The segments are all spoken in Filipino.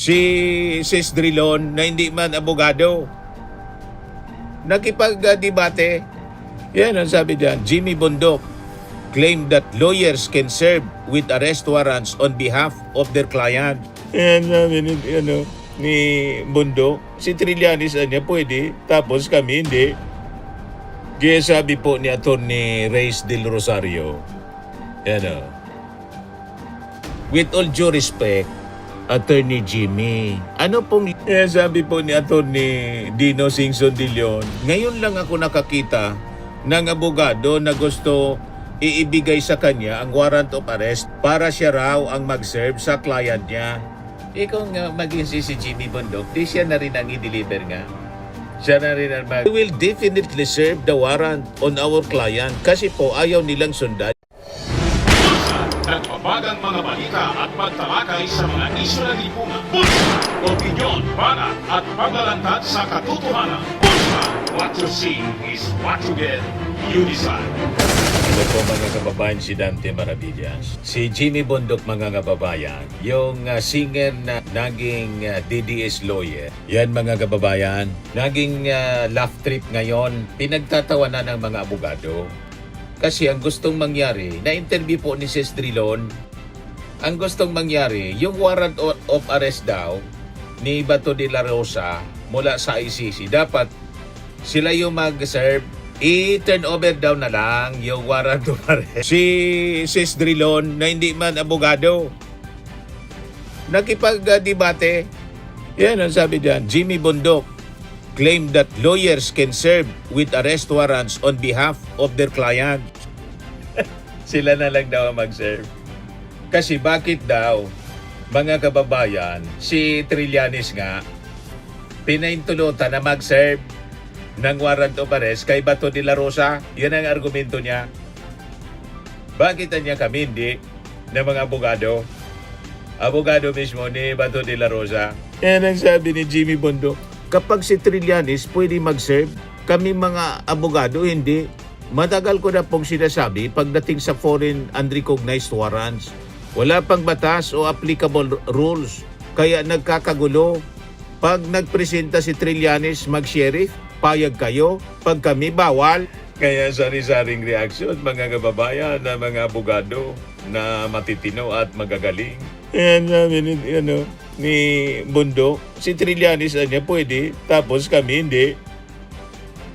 Si Sis Drilon na hindi man abogado. Nakipag-debate. Yan ang sabi diyan. Jimmy Bundok claimed that lawyers can serve with arrest warrants on behalf of their client. Yan sabi ni Bundok. Si Trillanes niya pwede, tapos kami hindi. Kaya sabi po ni Atty. Reyes del Rosario, with all due respect, Attorney Jimmy, ano pong sabi po ni Attorney Dino Singson de Leon, ngayon lang ako nakakita ng abogado na gusto iibigay sa kanya ang warrant of arrest para siya raw ang mag-serve sa client niya. Ikaw nga maging si Jimmy Bundok, di siya na rin ang i-deliver nga. Siya na rin ang We will definitely serve the warrant on our client kasi po ayaw nilang sundan. Nagbabagang mga balita at pagtalakay sa mga isyu na lipungan. Bulsa! Opinyon, banat at paglalantad sa katotohanan. Bulsa! What you see is what you get. You decide. Ito po mga kababayan si Dante Maravillas. Si Jimmy Bundok mga kababayan, yung singer na naging DDS lawyer. Yan mga kababayan, naging laugh trip ngayon, pinagtatawanan ng mga abogado. Kasi ang gustong mangyari, na-interview po ni Sis Drilon, ang gustong mangyari, yung warrant of arrest daw ni Bato de la Rosa mula sa ICC, dapat sila yung mag-serve, i-turn over daw na lang yung warrant of arrest. Si Sis Drilon na hindi man abogado, nakipag-debate. Yan ang sabi diyan. Jimmy Bundok claimed that lawyers can serve with arrest warrants on behalf of their client. Sila na lang daw ang mag-serve. Kasi bakit daw, mga kababayan, si Trillanes nga, pinaintulutan na mag-serve ng warrant of arrest kay Bato de la Rosa. Yan ang argumento niya. Bakit niya kami hindi na mga abogado? Abogado mismo ni Bato de la Rosa. Yan ang sabi ni Jimmy Bundok. Kapag si Trillanes pwede mag-serve, kami mga abogado hindi. Matagal ko na pong sinasabi pagdating sa foreign unrecognized warrants, wala pang batas o applicable rules, kaya nagkakagulo. Pag nagpresenta si Trillanes mag-sheriff, payag kayo, pag kami bawal. Kaya sari-saring reaksyon mga kababayan na mga abogado na matitino at magagaling. Yan sabi ni Bundok, si Trillanes niya pwede, tapos kami hindi.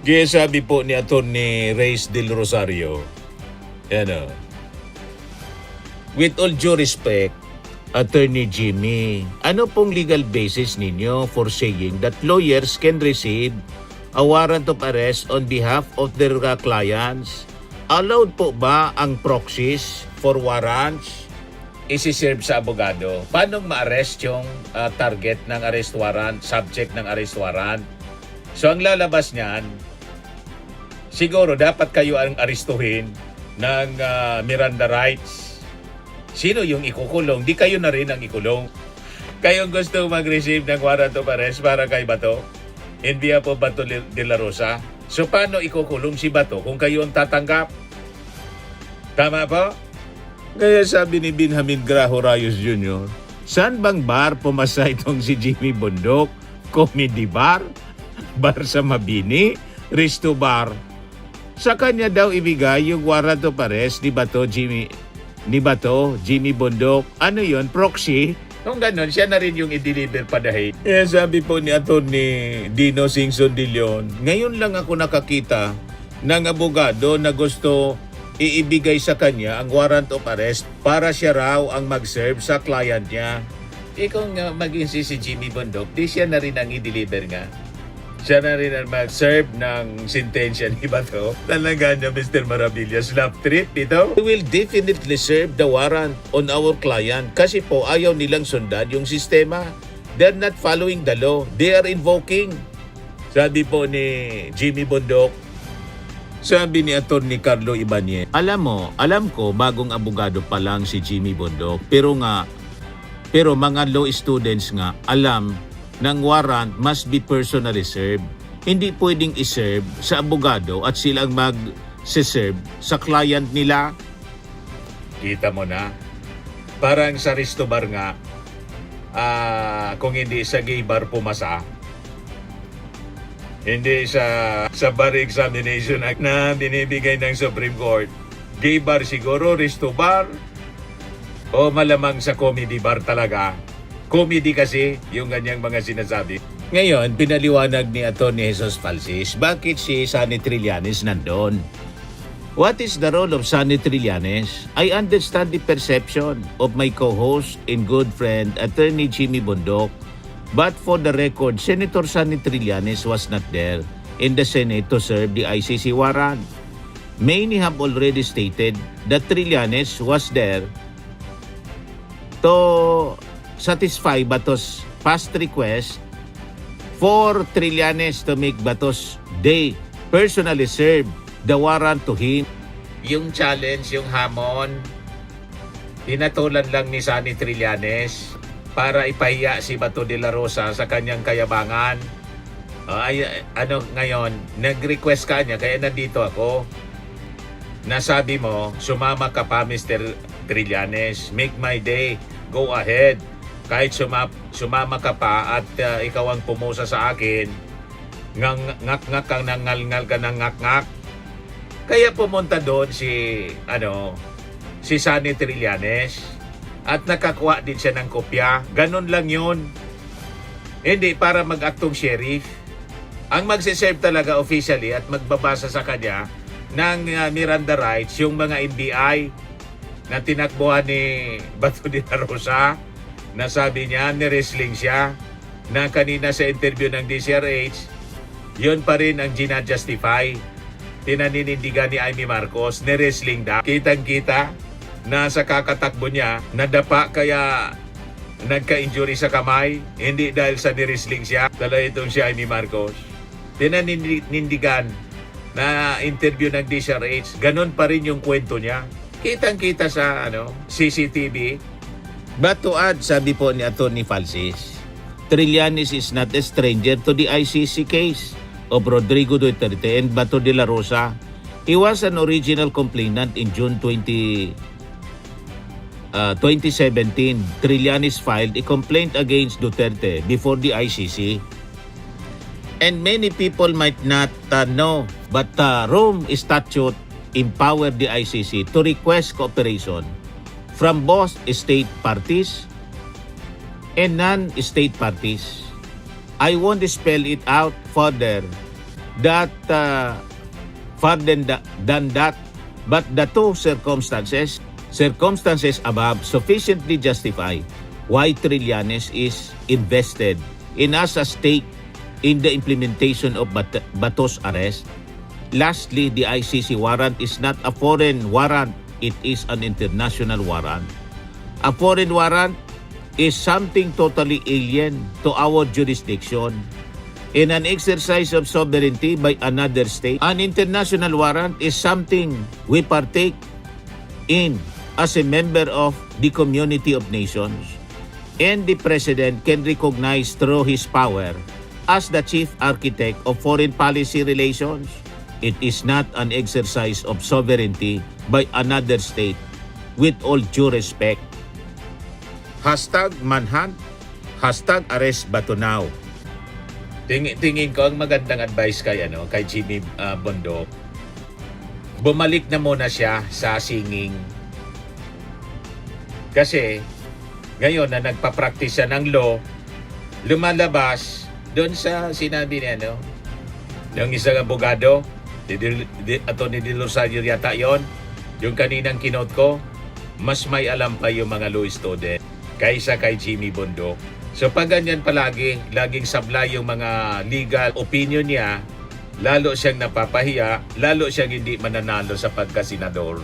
Kaya sabi po ni Atty. Reyes del Rosario, with all due respect, Attorney Jimmy, ano pong legal basis ninyo for saying that lawyers can receive a warrant of arrest on behalf of their clients? Allowed po ba ang proxies for warrants isi-serve sa abogado? Paano ma-arrest yung target ng arrest warrant, subject ng arrest warrant? So ang lalabas niyan, siguro dapat kayo ang arestuhin ng Miranda rights. Sino yung ikukulong? Di kayo na rin ang ikulong. Kayong gusto mag-receive ng warrant of arrest para kay Bato, in behalf of Bato de la Rosa. So paano ikukulong si Bato kung kayo ang tatanggap? Tama po? Kaya sabi ni Benjamin Grajo Rayos Jr., saan bang bar pumasa itong si Jimmy Bundok? Comedy bar? Bar sa Mabini? Resto bar? Sa kanya daw ibigay yung warrant of arrest ni Bato Jimmy Bundok. Ano yon? Proxy? Kung ganun, siya na rin yung i-deliver padahin. Sabi po ni Atty. Dino Singson de Leon, ngayon lang ako nakakita ng abogado na gusto iibigay sa kanya ang warrant of arrest para siya raw ang mag-serve sa client niya. Ikaw nga maging si Jimmy Bundok, di siya na rin ang i-deliver nga. Siya na rin ang mag-serve ng sentensya ni Bato. Talaga niya, Mr. Maravillas, love trip ito. We will definitely serve the warrant on our client kasi po ayaw nilang sundan yung sistema. They're not following the law. They are invoking. Sabi po ni Jimmy Bundok. Sabi ni Atty. Carlo Ibanez, alam ko bagong abogado pa lang si Jimmy Bundok, pero mga law students nga alam ng warrant must be personally served. Hindi pwedeng iserve sa abogado at silang mag-serve sa client nila. Kita mo na, parang sa resto bar nga, kung hindi sa gay bar pumasa. Hindi sa bar examination na binibigay ng Supreme Court. Gay bar siguro, resto bar, o malamang sa comedy bar talaga. Comedy kasi yung ganyang mga sinasabi. Ngayon, pinaliwanag ni Atty. Jesus Falsis bakit si Sonny Trillanes nandun. What is the role of Sonny Trillanes? I understand the perception of my co-host and good friend, Attorney Jimmy Bondoc. But for the record, Senator Sonny Trillanes was not there in the Senate to serve the ICC warrant. Many have already stated that Trillanes was there to satisfy Bato's past request for Trillanes to make Bato's day personally serve the warrant to him. Yung challenge, yung hamon, pinatulan lang ni Sonny Trillanes para ipahiya si Bato de la Rosa sa kanyang kayabangan. Ngayon, nag-request ka niya, kaya nandito ako. Nasabi mo, sumama ka pa Mr. Trillanes, make my day, go ahead. Kahit sumama ka pa at ikaw ang pumusa sa akin, ngak-ngak kang nangal-ngal ka ng ngak-ngak. Kaya pumunta doon si Sonny Trillanes at nakakuha din siya ng kopya. Ganun lang yun. Hindi para mag-aktong sheriff. Ang magsiserve talaga officially at magbabasa sa kanya ng Miranda rights yung mga NBI na tinakbuhan ni Bato de la Rosa, na sabi niya ni-wrestling siya, na kanina sa interview ng DCRH, yun pa rin ang gina-justify. Tinaninindigan ni Amy Marcos, ni-wrestling daw. Kitang-kita na sa kakatakbo niya, nadapa kaya nagka-injury sa kamay, hindi dahil sa ni-wrestling siya. Talaga itong si Amy Marcos. Tinanindigan na interview ng DCRH, ganun pa rin yung kwento niya. Kitang-kita sa CCTV. But to add, sabi po ni Atty. Falsis, Trillanes is not a stranger to the ICC case of Rodrigo Duterte and Bato de la Rosa. He was an original complainant in June 2017. Trillanes filed a complaint against Duterte before the ICC. And many people might not know, but Rome Statute empowered the ICC to request cooperation from both state parties and non-state parties. I won't spell it out further than that, but the two circumstances above sufficiently justify why Trillanes is invested in as a stake in the implementation of Bato's arrest. Lastly, the ICC warrant is not a foreign warrant, it is an international warrant. A foreign warrant is something totally alien to our jurisdiction. In an exercise of sovereignty by another state, an international warrant is something we partake in as a member of the community of nations. And the President can recognize through his power as the chief architect of foreign policy relations. It is not an exercise of sovereignty by another state, with all due respect. #manhunt, #arrest Bato now. Tingin ko ang magandang advice kay Jimmy Bondoc, bumalik na muna siya sa singing. Kasi ngayon na nagpa-practice siya ng law, lumalabas doon sa sinabi ni ng isang abogado, Atty. De Rosario yata yon, yung kaninang kinote ko, mas may alam pa yung mga law student kaysa kay Jimmy Bondoc. So pag ganyan palagi, laging sablay yung mga legal opinion niya, lalo siyang napapahiya, lalo siyang hindi mananalo sa pagkasenador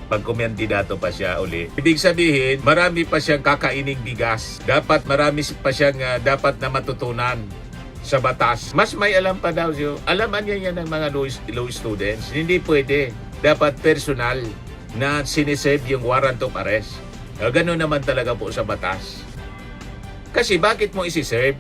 pag kumandidato pa siya uli. Ibig sabihin, marami pa siyang kakaining bigas. Dapat marami pa siyang dapat na matutunan sa batas. Mas may alam pa daw siya. Alaman niya yan ng mga law students. Hindi pwede. Dapat personal na siniserve yung warrant of arrest. Ganun naman talaga po sa batas. Kasi bakit mo isi-serve?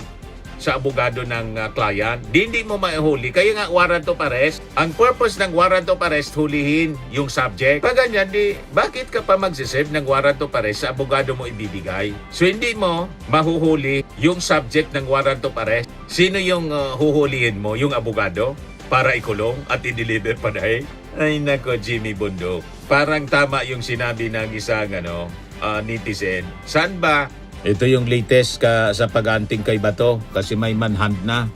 sa abogado ng client. Hindi mo maihuli. Kaya nga warrant of arrest. Ang purpose ng warrant of arrest, hulihin yung subject. Pag ganyan, bakit ka pa magsiserve ng warrant of arrest sa abogado mo ibibigay? So hindi mo mahuhuli yung subject ng warrant of arrest. Sino yung huhulihin mo? Yung abogado? Para ikulong at i-deliver pa dahil? Ay nako, Jimmy Bundok. Parang tama yung sinabi ng isang netizen. Saan ba? Ito yung latest sa pag-anting kay Bato kasi may manhunt na.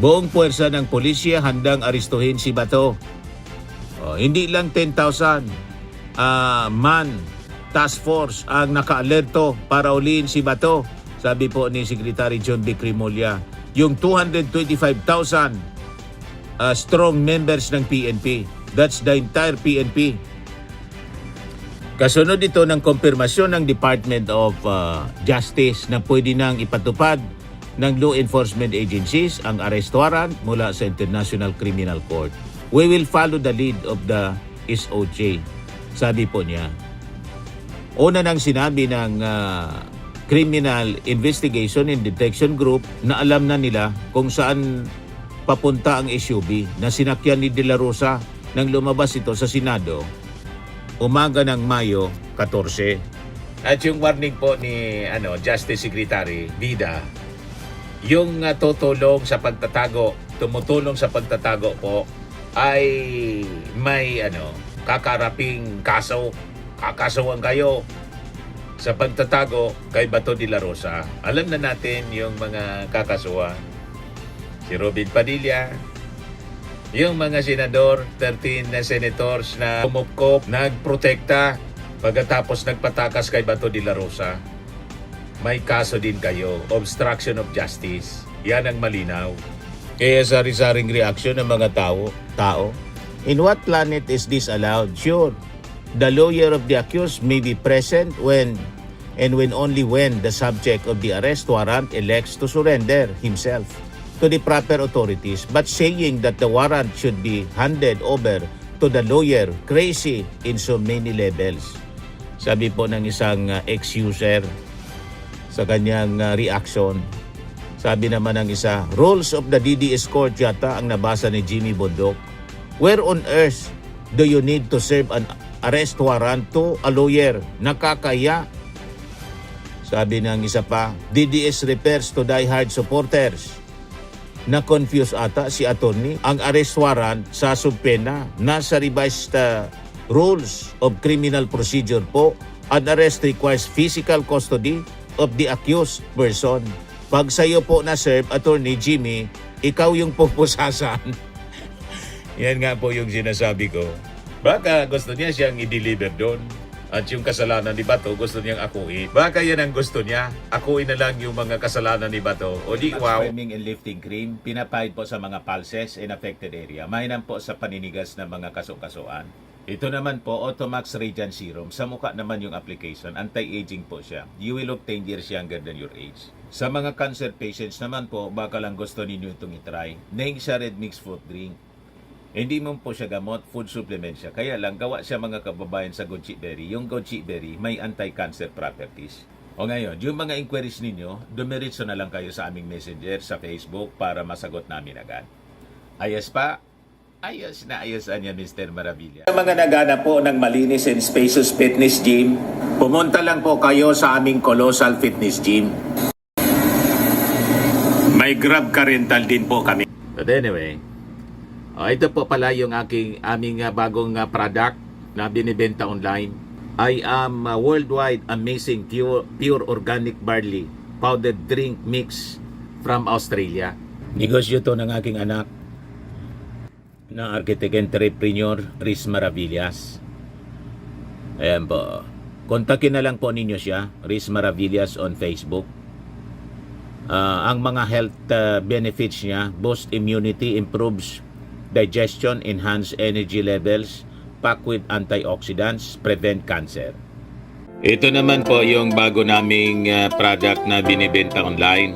Buong puwersa ng pulisya handang aristuhin si Bato. Hindi lang 10,000 man task force ang naka-alerto para ulihin si Bato. Sabi po ni Secretary John B. Crimolia, yung 225,000 strong members ng PNP. That's the entire PNP. Kasunod ito ng kumpirmasyon ng Department of Justice na pwede nang ipatupad ng law enforcement agencies ang arrest warrant mula sa International Criminal Court. We will follow the lead of the SOJ, sabi po niya. Una nang sinabi ng Criminal Investigation and Detection Group na alam na nila kung saan papunta ang SUV na sinakyan ni De La Rosa nang lumabas ito sa Senado umaga ng Mayo 14. At yung warning po ni Justice Secretary Vida, yung tumutulong sa pagtatago po ay may kakaraping kaso. Kakasuhan kayo sa pagtatago kay Bato de la Rosa. Alam na natin yung mga kakasuhan. Si Robin Padilla, yung mga senador, 13 na senators na umupkop, nagprotekta pagkatapos nagpatakas kay Bato de la Rosa. May kaso din kayo, obstruction of justice. Yan ang malinaw. Kaya sari-saring reaksyon ng mga tao. In what planet is this allowed? Sure, the lawyer of the accused may be present when only when the subject of the arrest warrant elects to surrender himself to the proper authorities, but saying that the warrant should be handed over to the lawyer, crazy in so many levels. Sabi po ng isang ex-user sa kanyang reaction. Sabi naman ng isa, rules of the DDS court yata ang nabasa ni Jimmy Bundok. Where on earth do you need to serve an arrest warrant to a lawyer? Nakakaya. Sabi ng isa pa, DDS refers to diehard supporters. Na-confuse ata si attorney. Ang arrest warrant sa subpena nasa revised rules of criminal procedure po. An arrest requires physical custody of the accused person. Pag sa'yo po na-serve, Attorney Jimmy, ikaw yung pupusasan. Yan nga po yung sinasabi ko. Baka gusto niya siyang i-deliver doon. At yung kasalanan ni Bato, gusto niyang akuin. Baka yan ang gusto niya. Akuin na lang yung mga kasalanan ni Bato. O di, wow. Swimming and lifting cream, pinapahid po sa mga pulses in affected area. Mainam po sa paninigas ng mga kaso-kasuan. Ito naman po, Automax Radiant Serum. Sa mukha naman yung application. Anti-aging po siya. You will look 10 years younger than your age. Sa mga cancer patients naman po, baka lang gusto ninyo itong itry. Neng siya red mixed fruit drink. Hindi mo po siya gamot, food supplement siya. Kaya lang, gawa siya mga kababayan sa goji berry. Yung goji berry may anti-cancer properties. O ngayon, yung mga inquiries ninyo, dumiritso na lang kayo sa aming messenger sa Facebook para masagot namin agad. Ayos pa? Ayos na ayos niya, Mr. Maravilla. Sa mga nagana po ng Malinis and Spacious Fitness Gym, pumunta lang po kayo sa aming Colossal Fitness Gym. May Grab car rental din po kami. But anyway, ito po pala yung aming bagong product na binibenta online. I am worldwide amazing pure organic barley powdered drink mix from Australia. Negosyo to ng aking anak na architect entrepreneur Riz Maravillas. Ayan po. Kontakin na lang po ninyo siya, Riz Maravillas on Facebook. Ang mga health benefits niya, boost immunity, improves digestion, enhance energy levels, packed with antioxidants, prevent cancer. Ito naman po yung bago naming product na binibenta online.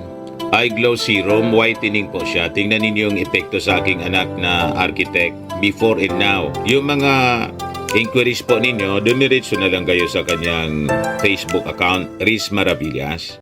Eye Glow Serum, whitening po siya. Tingnan ninyo yung epekto sa aking anak na architect before and now. Yung mga inquiries po ninyo, dumiretso na lang kayo sa kanyang Facebook account, Riz Maravillas.